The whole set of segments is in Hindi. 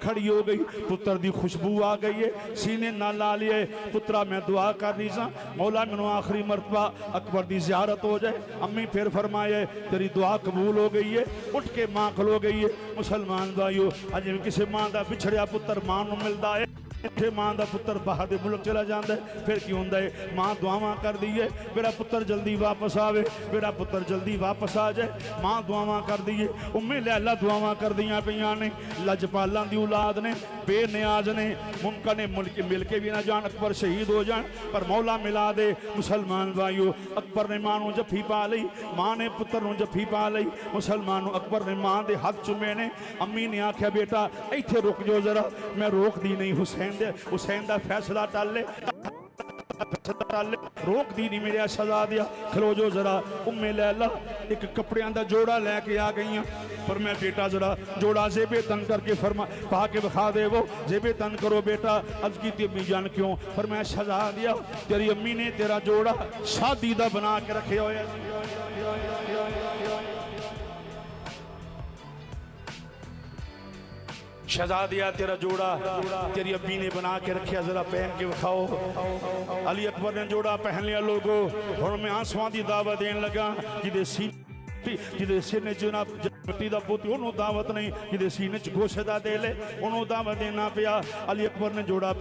खड़ी हो गई, पुत्र दी खुशबू आ गई है, सीने ना ला लिए। पुत्रा मैं दुआ कर रही सा मौला मैनू आखिरी मरतबा अकबर दी ज़ियारत हो जाए। अम्मी फिर फरमाए तेरी दुआ कबूल हो गई है। उठ के माँ खलो गई है। मुसलमान भाइयों अज किसी माँ का बिछड़िया पुत्र माँ नू मिलता है, मां का पुत्र बाहर के मुल्क चला जाता है, फिर की होंगे मां दुआवां कर दी है मेरा पुत्र जल्दी वापस आवे, मेरा पुत्र जल्दी वापस आ जाए। मां दुआवां कर दी है, उम्मे लैला दुआवां कर दियां पईयां ने। लजपालां दी औलाद ने, बेनियाज ने, मुमकिन है मुल्क मिल के भी ना जान, अकबर शहीद हो जान पर मौला मिला दे। मुसलमान भाइयों अकबर ने मां नू जफ्फी पा ली, मां ने पुत्र नू जफ्फी पा ली। मुसलमान अकबर ने मां के हाथ चुमे ने। अम्मी ने आख्या बेटा इत्थे रुक जाओ जरा, मैं रोक दी नहीं, हुसैन का फैसला टाले रोक दी नहीं मेरे सजा दिया, खलो जो जरा। उम्मे लैला एक कपड़िया का जोड़ा लैके आ गई पर मैं बेटा जरा जोड़ा जेबे तन करके फरमा पा के विखा दे, वो जेबे तन करो बेटा। अर्ज की अम्मी जान क्यों, पर मैं सजा दिया तेरी अम्मी ने तेरा जोड़ा शादी का बना के रखे होया। शहजादिया तेरा जोड़ा तेरी अम्मी ने बना के रखा, जरा पहन के विखाओ। अली अकबर ने जोड़ा पहन लिया। लोगो हुण मैं आंसुआं दी दावत देन लगा, जिदे सीने च ना मिट्टी का पुत उन्होंने दावत नहीं, जिदे सीने च गोशे दा दे ले उन्होंने दावत देना पिया। अली अकबर ने जोड़ा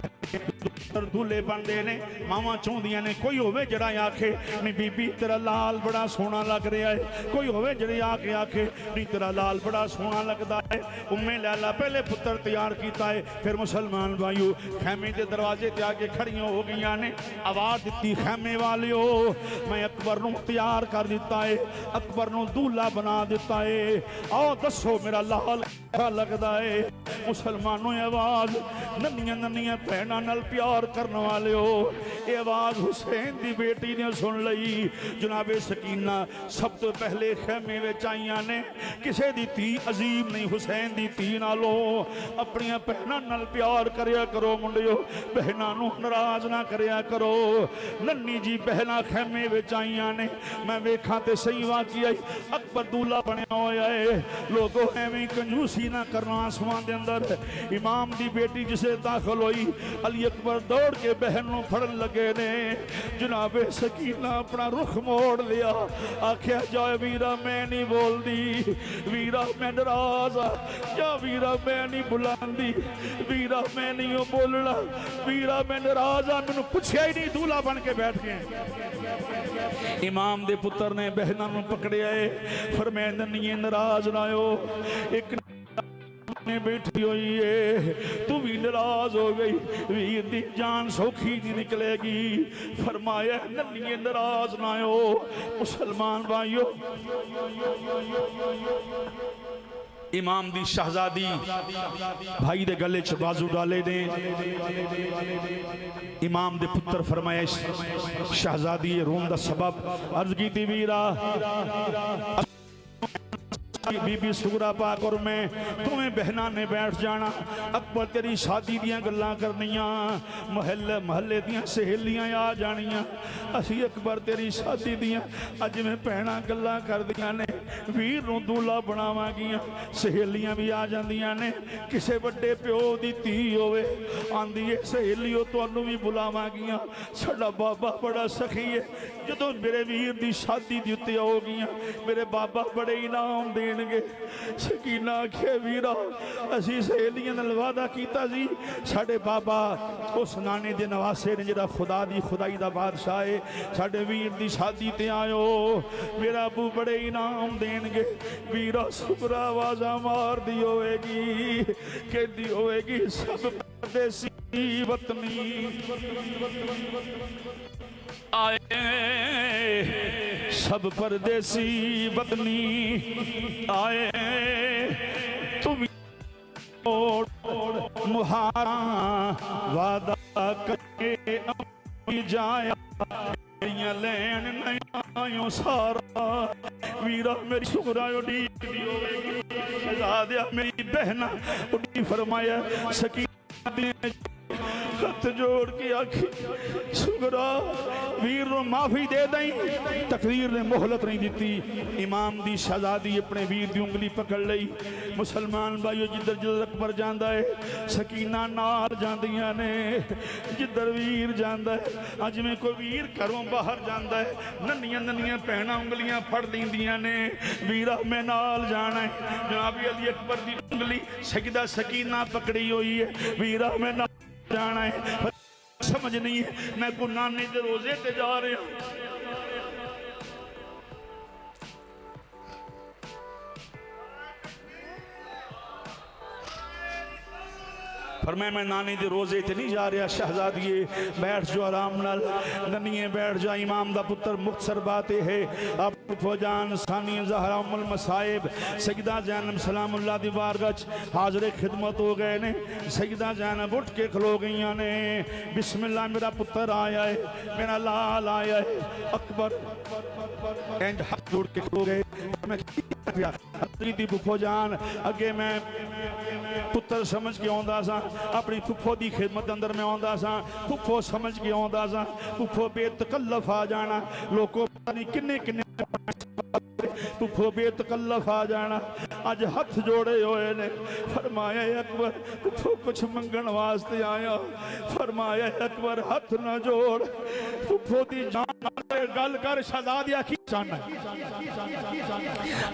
दूल्हे बनते ने, मावां चाहदियां ने कोई होवे जड़ा आखे नहीं बीबी तेरा लाल बड़ा सोहना लग रहा है, कोई होवे जड़ी आके आखे नहीं तेरा लाल बड़ा सोहना लगता है। उम्मे लैला पहले पुत्र तैयार किया है, फिर मुसलमान भाइयों खैमे के दरवाजे ते आके खड़ियां हो गई ने। आवाज़ दी खैमे वालियो मैं अकबर नू तैयार कर दिता है, अकबर नू दूल्हा बना दिता है, आओ दसो मेरा लाल लगता है। मुसलमानों आवाज़ नन्नियां नन्नियां भैनों नाल प्यार करने वाले हो, ये आवाज़ हुसैन दी बेटी ने सुन लई। जनाबे सकीना सब तो पहले खैमे विच आईयां ने, किसे दी धी अजीम नहीं हुसैन दी धी नालों। अपनियां भैनों नाल प्यार करया करो मुंडियो, बहनों नू नाराज ना करया करो। नन्नी जी बहना खैमे विच आईयां ने, मैं वेखा ते सही वाकई अकबर दूल्हा बनया होया है। लोगों एवें कंजूसी ना करना आसमान दे अंदर। इमाम दी बेटी जिसे दाखिल हुई अली अकबर दौड़ के बहन नू फड़न लगे ने। जनाबे सकीना अपना रुख मोड़ लिया, आख्या जा वीरा मैं नहीं बोलदी, वीरा मैं नाराज जा, वीरा मैं नहीं बुलांदी, वीरा मैं नहीं बोलना, वीरा मैं नाराज आ, मैनू पुछया ही नहीं दूल्हा बन के बैठ गए। इमाम दे पुत्र ने बहनों नू पकड़िया है, फरमाया नन्नी नाराज ना हो, एक बैठी हुई है तू भी नाराज हो गई, वीर दी जान सौखी नहीं निकलेगी। फरमाया नन्नी नाराज ना हो। मुसलमान भाइयों इमाम दी शहजादी भाई दे गले च बाजू डाले ने। इमाम दे पुत्र फरमाया शहजादी रोन दा सबब अर्ज की थी वीरा बीबी सुगरा पाक और मैं तुम्हें बहना ने बैठ जाना, अकबर तेरी शादी दियां गल्लां करनियां, महल्ले महल्ले दियां सहेलियां आ जानियां, असी अकबर तेरी शादी दियां अज में भैणां गल्लां करदियां ने, वीर नूं दूल्हा बनावांगियां, सहेलियां भी आ जांदियां ने, किसे वड्डे प्यो दी धी होवे आंदी है सहेलियों तुहानूं भी बुलावांगियां, साडा बाबा बड़ा सखी है, जदों मेरे वीर दी शादी दी उत्ते आओगियां मेरे बाबा बड़े इनाम दे सकीना आखे वीरा असी सहेलियां नाल वादा कीता सी, साडे बाबा उस नाने दे नवासे ने जिहड़ा खुदा दी खुदाई दा बादशाह है, साडे वीर दी शादी ते आयो मेरा अबू बड़े इनाम देणगे। वीरा सुबरा आवाज़ा मार दी होएगी, कहदी होएगी सब परदेसी वतनी आए, सब परदेसी वतनी आए, तुम मुहारा वादा करके जाया लैन नया सारा। वीरा मेरी सुगरा उड़ी शहजादिया मेरी बहना उड़ी, फरमाया सकी हथ जोड़ के आखी सुगरा वीर नु माफी दे दई। तकदीर ने मोहलत नहीं दी। इमाम दी शहजादी अपने वीर दी उंगली पकड़ लई। मुसलमान भाईओ जिधर जिधर अकबर जांदा है सकीना नाल जांदियां ने। जिधर वीर जांदा है अज में कोई वीर घरों बाहर जांदा है नन्नियां नन्नियां भैणां उंगलियां फड़ लैंदियां ने वीरा मैं नाल जाना है। जनाब अली अकबर दी उंगली सजदा सकीना पकड़ी हुई है वीरा मैं नाल जाना है। समझ नहीं है मैं को नाने दे रोजे ते जा रहा। फरमाया मैं नानी दे रोजे ते नहीं जा रहा। शहजादिए बैठ जो आराम नाल नन्निए बैठ जा। इमाम दा पुत्र मुख्तसर बातें है आप फौजान सानी ज़हरा उम्मुल मसाइब सैयदा ज़ैनब सलामुल्लाह दी बारगाह हाज़िर खिदमत हो गए ने। सैयदा ज़ैनब उठ के खलो गई ने। बिस्मिल्लाह मेरा पुत्र आया है मेरा लाल आया है। अकबर हाथ जोड़ के खलो गए। फौजान अगे मैं पुत्र समझ के आंदा सा अपनी फुफो की खिदमत अंदर मैं आंदा सा। फुफो समझ के आंदा सा फुफो बेतकल्लफ आ जाना। लोगों पता नहीं किन्ने किन्ने फुफो बेतकल्लफ आ जाना। अज हथ जोड़े हुए ने। फरमाया अकबर फुफो कुछ मंगण वास्ते आया। फरमाया अकबर हथ न जोड़ फुफो की जान गल कर शहजादिया की चाहना।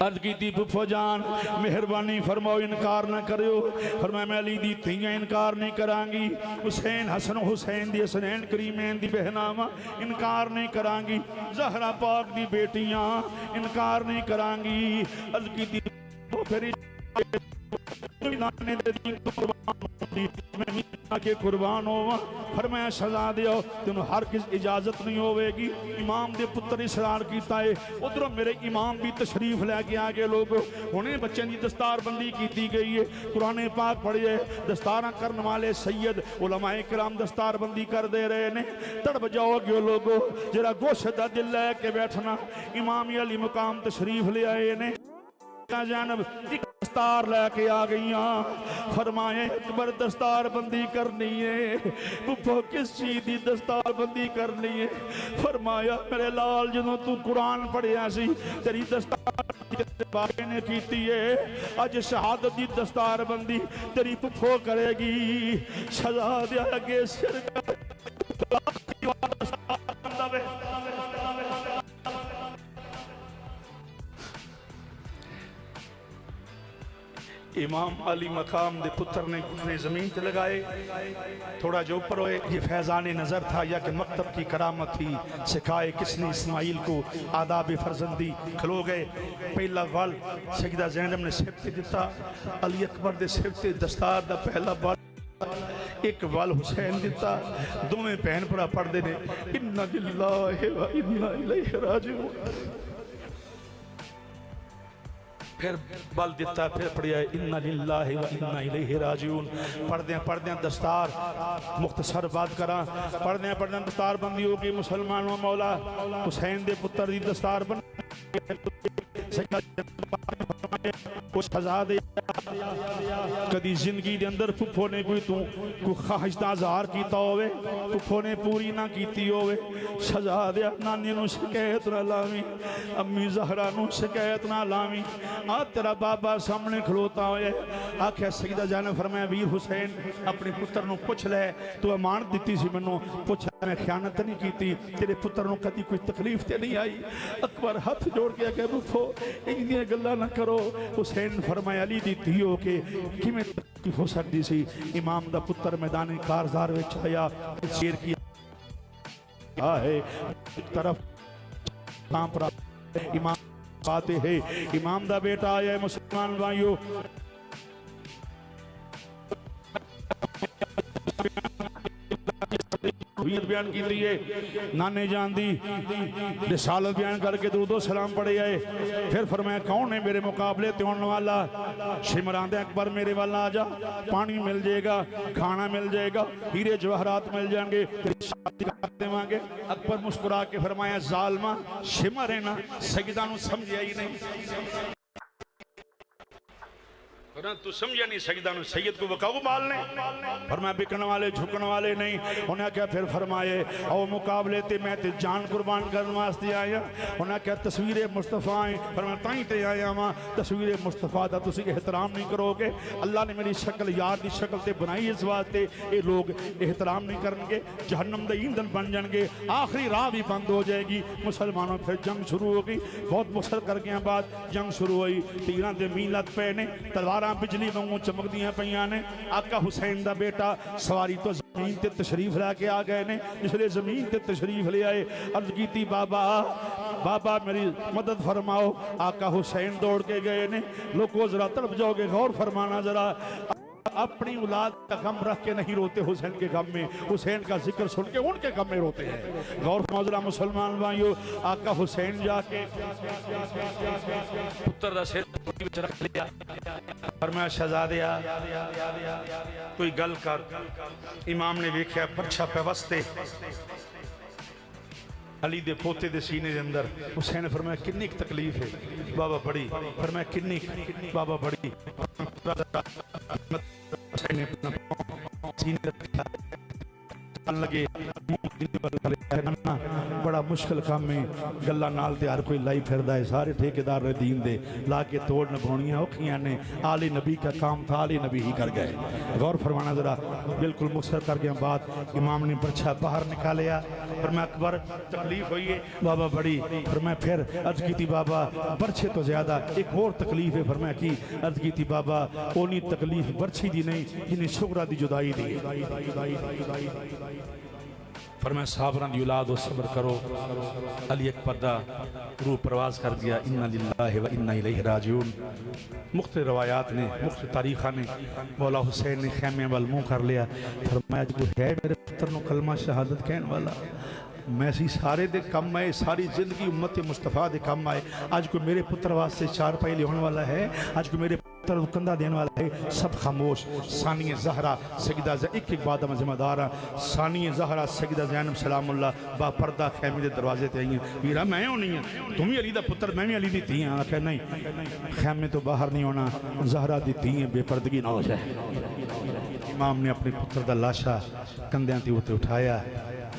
अर्ज की फुफो जान मेहरबानी फरमाओ इनकार ना करो। फरमाया मैं अली दी धीयां इनकार नहीं करांगी। हुसैन हसन हुसैन दी हसनैन करीमैन दी बहनावा इनकार नहीं करांगी। ज़हरा पाक दी बेटियां इनकार नहीं करांगी। अर्ज की फिर के कुर्बान होवा। फरमाया शहजादे तेन हर किस इजाजत नहीं होगी। इमाम दे पुत्र इसरार किया है। उधरों मेरे इमाम भी तशरीफ लैके आ गए। लोग हुणे बच्चों की दस्तार बंदी की गई है। कुरान पाक पढ़ी है दस्तार करने वाले सैयद उलमाए किराम दस्तार बंदी कर दे रहे ने। तड़प जाओगे लोगो जरा गोश्त का दिल लैके बैठना। इमाम अली मुकाम तशरीफ ले आए ने। जानब दस्तार लैके आ गई। फरमाए अकबर दस्तार बंदी करनी है। फुफो किस चीज की दस्तार बंदी करनी है। फरमाया मेरे लाल जो तू कुरान पढ़िया सी तेरी दस्तार बाबे ने की है। अज शहादत की दस्तार बंदी तेरी फुफो करेगी। शहजादे अगे सिर इमाम अली मकाम दे पुत्र ने घुटने ज़मीन पे लगाए। थोड़ा जो ऊपर हुए ये फैज़ान नज़र था या कि मकतब की करामत थी। सिखाए किसने इस्माइल को आदाब फर्जंदी। खलो गए। पहला वल सैयदा ज़ैनब ने सिर ते दिता। अली अकबर दे सिर ते दस्तार दा पहला वल एक वल हुसैन दिता। दोवें भैन भरा पढ़ते ने इन्ना लिल्लाहि व इन्ना इलैहि राजिऊन। फिर बल दिता फिर पढ़िया इन्ना लिल्लाहि व इन्ना इलैहि राजिऊन। पढ़दे दस्तार मुख्तसर बात करा। पढ़दे दस्तार बंदी होगी। मुसलमानों मौला हुसैन दे पुत्र दी दस्तार बन कदी जिंदगी के अंदर फुफो ने कोई तू कोई ख्वाहिश का इजहार किया होवे फुफो ने पूरी ना की होवे। शहजादे नानी नू शिकायत ना लावी अम्मी ज़हरा नू शिकायत ना लावी। आ तेरा बाबा सामने खलोता होए आख्या सैयदा ज़ैनब फरमाया वीर हुसैन अपने पुत्र नू पुछ लै तू अमानत दी सी मैनू पुछ मैं खयानत नहीं की तेरे पुत्र नू कदी कोई तकलीफ तो नहीं आई। अकबर हथ जोड़ के आखे बुफो इन्दियां गल्लां ना करो। हुसैन फरमाया अली दी धी हो के किवें तकलीफ हो सकती सी। इमाम दा पुत्र मैदान कारज़ार विच आया शेर की है तरफ इमाम बात है इमाम दा बेटा आया मुसलमान भाइयों बयान की है नाने जान दी रिसालत बयान करके दरूदो सलाम पढ़े आए। फिर फरमाया कौन है मेरे मुकाबले ते होने वाला। शिमरान अकबर मेरे वाला आ जा पानी मिल जाएगा खाना मिल जाएगा हीरे जवाहरात मिल जाएंगे देवांगे। अकबर मुस्कुरा के फरमाया जालमा शिमर है ना सैयदा नू समझिया ही नहीं। तू समझा नहीं सजदा में सैयद को वकाऊ माल ने फरमाया बिकने वाले झुकने वाले नहीं। उन्हें क्या फिर फरमाए और मुकाबले ते मैं ते जान कुर्बान करने वास्ते आया। उन्हें क्या तस्वीर मुस्तफ़ा है फरमाया ताई ते आया वहाँ तस्वीर मुस्तफ़ा का तुसी एहतराम नहीं करोगे। अल्लाह ने मेरी शक्ल यार की शक्ल ते बनाई इस वास्ते ये लोग एहतराम नहीं करेंगे जहन्नम दे ईंधन बन जाएंगे आखिरी राह भी बंद हो जाएगी। मुसलमानों फिर जंग शुरू हो गई। बहुत मुसर कर गया बाद जंग शुरू हुई। तीरां दे मील लग पे ने तलवार बिजली वांगू चमकदियां पईयां ने। आका हुसैन दा बेटा सवारी तो जमीन ते तशरीफ लैके आ गए ने। जिसले जमीन ते तशरीफ ले आए अर्ज की बाबा बाबा मेरी मदद फरमाओ। आका हुसैन दौड़ के गए ने। लोगों जरा तरफ जाओगे गौर फरमाना जरा अपनी औलाद का गम रख के नहीं रोते हुसैन के गम में हुसैन का जिक्र सुन के उनके गम में रोते हैं। गौर फरमाओ मुसलमान भाइयों आका हुसैन जाके पुत्र दा सिर रख लिया फरमाया शहजादिया कोई गल कर। इमाम ने वेख्या परछा पे वस्ते अली दे पोते दे सीने दे अंदर। हुसैन फरमाया किन्नी तकलीफ है बाबा बड़ी। फरमाया किन्नी बाबा बड़ी। लगे बड़ा मुश्किल काम है गल्ला नाल ते हर कोई लाई फिरदा है। सारे ठेकेदार ने दीन दे ला के तोड़ नभाउणियां औखियां ने। आले नबी का काम था आले नबी ही कर गए। गौर फरमाना जरा बिल्कुल मुक्सर कर गया बात। इमाम ने पर्चा बाहर निकालिया पर मैं अकबर तकलीफ हुई है बाबा बड़ी। पर मैं फिर अर्ज की थी बाबा बर्छे तो ज्यादा एक और तकलीफ है। फरमाया की अर्ज की थी बाबा ओनी तकलीफ बर्छी दी नहीं जिन्हें शुगरा दी जुदाई दी। फरमाया साबरां दी औलाद सब्र करो। अली अकबर दा रूह प्रवास कर दिया। इन्ना लिल्लाहि व इन्ना इलैहि राजिऊन। मुख्तलिफ रवायात ने मुख्तलिफ तारीखा ने मौला हुसैन ने खैमे वाल मुँह कर लिया। फरमाया जो है मेरे पुत्र नूं कलमा शहादत कहने वाला मैं सी सारे दे कम आए सारी जिंदगी उम्मत मुस्तफा दे कम आए। आज को मेरे पुत्र वास्ते चार पाई लियाने वाला है। आज को मेरे पुत्र कंधा देने वाला है। सब खामोश। सानिया जहरा सईदा एक एक बात मैं जिम्मेदार हाँ। सानिया जहरा सईदा ज़ैनब सलामुल्लाह बा पर्दा खैमे के दरवाजे ते आई वीरा मैं होनी है तुम ही अली दा पुत्र मैं भी अली दी धी हाँ। आख्या नहीं खैमे तो बाहर नहीं होना जहरा दी धी है बेपर्दगी ना हो जाए। इमाम ने अपने पुत्र का लाशा कंधों के उत्ते उठाया।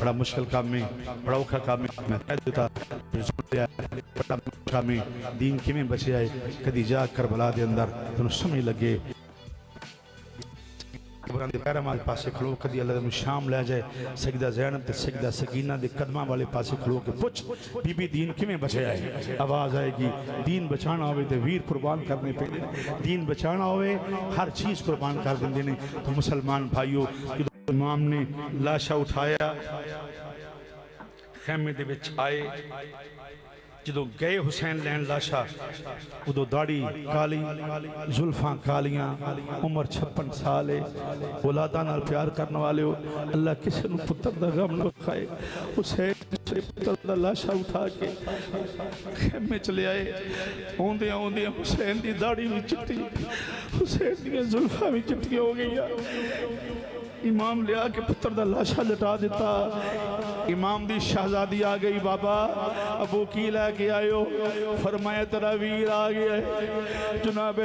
बड़ा मुश्किल काम में बड़ा औखा काम में मैं कह देता बड़ा काम में दीन किमें बचे आए। कदी जा करबला दे अंदर तुम समझ लगे पैर वाले पासे खलो कदी अल्लाह शाम लै जाए। सजदा ज़ैनब ते सजदा सकीना दे कदमां वाले पासे खलो के पुछ बीबी दीन किमें बचे आए। आवाज़ आएगी दीन बचाना होवे ते वीर कुर्बान करने पे दीन बचाना होवे हर चीज़ कुर्बान कर देंगे ने। तो मुसलमान भाइयों इमाम ने लाशा उठाया खैमे दे विच आए। जो गए हुसैन लैन लाशा उदो दाढ़ी काली जुल्फां कालियां उम्र 56 साल है। औलादा नाल प्यार करने वाले हो अल्लाह किसी नूं पुत्र दा गम न खाए। हुसैन पुत्र दा लाशा उठा के खैमे चले आए। आउंदे आउंदे हुसैन दी दाढ़ी भी चिट्टी हुसैन दी जुल्फां भी चिट्टियां हो गई। इमाम लिया के पुत्र दा लाशा लटा दिता। इमाम दी शहजादी आ गई बाबा अबू की लैके आयो। फरमाया तेरा वीर आ गया है। जनाब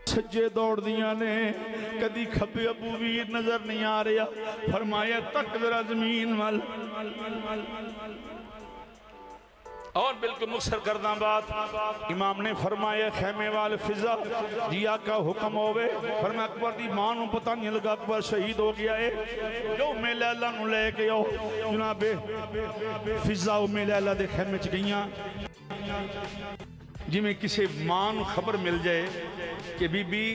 सज्जे दौड़ दिया ने कदी खब्बे अबू वीर नजर नहीं आ रहा। फरमाया तक जरा जमीन वाल और बिल्कुल मुक्सर करना बात। इमाम ने फरमाया खैमे वाल फिजा जिया का हुक्म होवे। फरमाया अकबर दी मां नूं पता नहीं लगा अकबर शहीद हो गया है। जो उम्मे लैला नूं लेके आओ। जनाबे फिजा उम्मे लैला दे खैमे च गईयां। जिमें किसी मां नूं खबर मिल जाए कि बीबी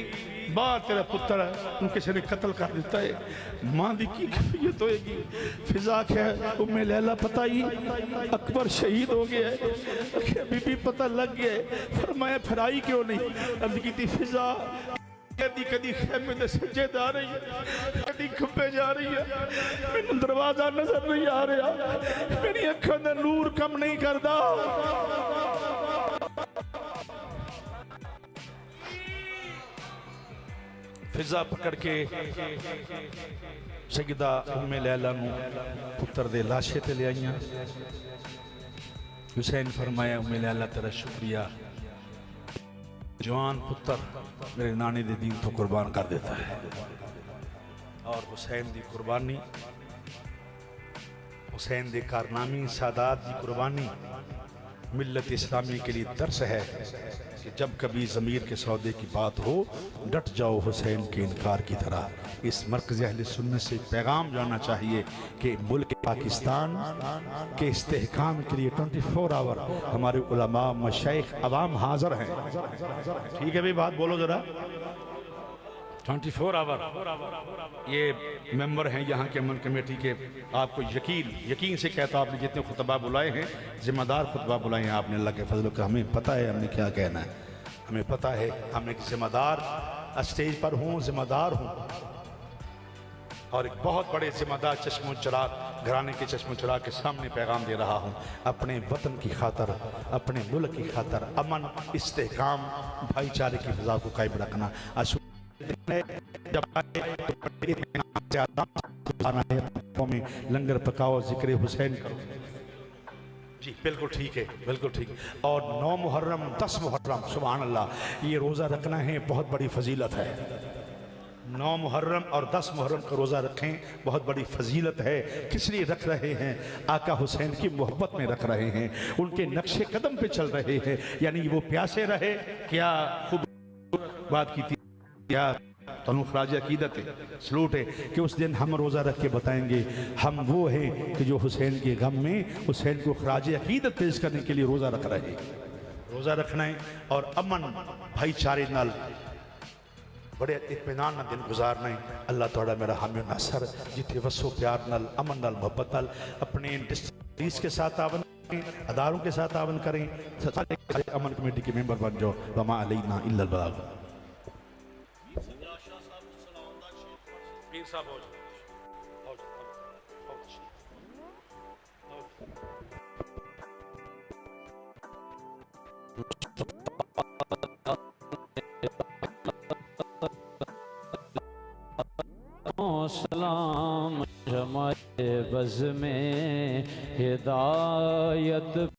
बाहर तेरा पुत्र किसी ने कत्ल कर दिता है मां की की कैफियत होएगी। फिजा आख्या उम्मे लैला पता ही अकबर शहीद हो गया है। आख्या बीबी पता लग गया है। फरमाया फिर आई क्यों नहीं। अर्ज की फिजा कदी कदी खैमे दे सज्जे जा रही है कदी खब्बे जा रही है। मैनू दरवाजा नजर नहीं आ रहा। मेरी अखां दा नूर कम नहीं करता। फिजा पकड़ के सईदा उम्मे लैला नूं पुत्र दे लाशे ते ले आईयां। हुसैन फरमाया उम्मे लैला तेरा शुक्रिया जवान पुत्र मेरे नाने दे दीन तो कुर्बान कर देता है और हुसैन दी कुर्बानी, हुसैन दे कारनामी, सादात दी कुर्बानी मिल्लत इस्लामी के लिए दर्स है कि जब कभी ज़मीर के सौदे की बात हो डट जाओ हुसैन के इनकार की तरह। इस मरकज़ अहले सुन्नत से पैगाम जाना चाहिए कि मुल्क पाकिस्तान के इस्तेहकाम के लिए 24 आवर हमारे उलमा, मशाइख, अवाम हाज़िर हैं। ठीक है भाई, बात बोलो ज़रा। 24 आवर ये मेंबर हैं यहाँ के अमन कमेटी के। आपको यकीन से कहता हूँ, आपने जितने खुतबा बुलाए हैं, जिम्मेदार खुतबा बुलाए हैं आपने, अल्लाह के फजल का हमें पता है हमने क्या कहना है, हमें पता है हमने जिम्मेदार स्टेज पर हूँ, जिम्मेदार हूँ और एक बहुत बड़े जिम्मेदार चश्मो चिराग घराने के चश्मो चिराग के सामने पैगाम दे रहा हूँ। अपने वतन की खातर, अपने मुल्क की खातर अमन, इस्तेहकाम, भाईचारे की फिजा को कायम रखना। जब में लंगर पकाओ, जिक्र हुसैन करो। जी बिल्कुल ठीक है, बिल्कुल ठीक। और 9 मुहर्रम 10 मुहर्रम, सुभान अल्लाह, ये रोज़ा रखना है, बहुत बड़ी फजीलत है। 9 मुहर्रम और 10 मुहर्रम का रोज़ा रखें, बहुत बड़ी फजीलत है। किस लिए रख रहे हैं? आका हुसैन की मोहब्बत में रख रहे हैं, उनके नक्शे कदम पे चल रहे हैं। यानी वो प्यासे रहे, क्या खूब बात की थी, क्या तनु खराज अकीदत है, सलूट है कि उस दिन हम रोज़ा रख के बताएंगे हम वो हैं कि जो हुसैन के गम में हुसैन को खराज अकीदत पेश करने के लिए रोज़ा रख रहे हैं। रोज़ा रखना है और अमन भाईचारे नाल बड़े इत्मीनान नाल दिन गुजारना है। अल्लाह तआला मेरा हामी नासर, जिथे वसो प्यार नाल, अमन नाल, मोहब्बत नाल अपने डिस्ट्रिक्ट के साथ तावन करें, अदारों के साथ तावन करें, अमन कमेटी के मेंबर बन जाओ। वमा अलैना इल्लल बलाग। सलाम जमाए बज़ में हिदायत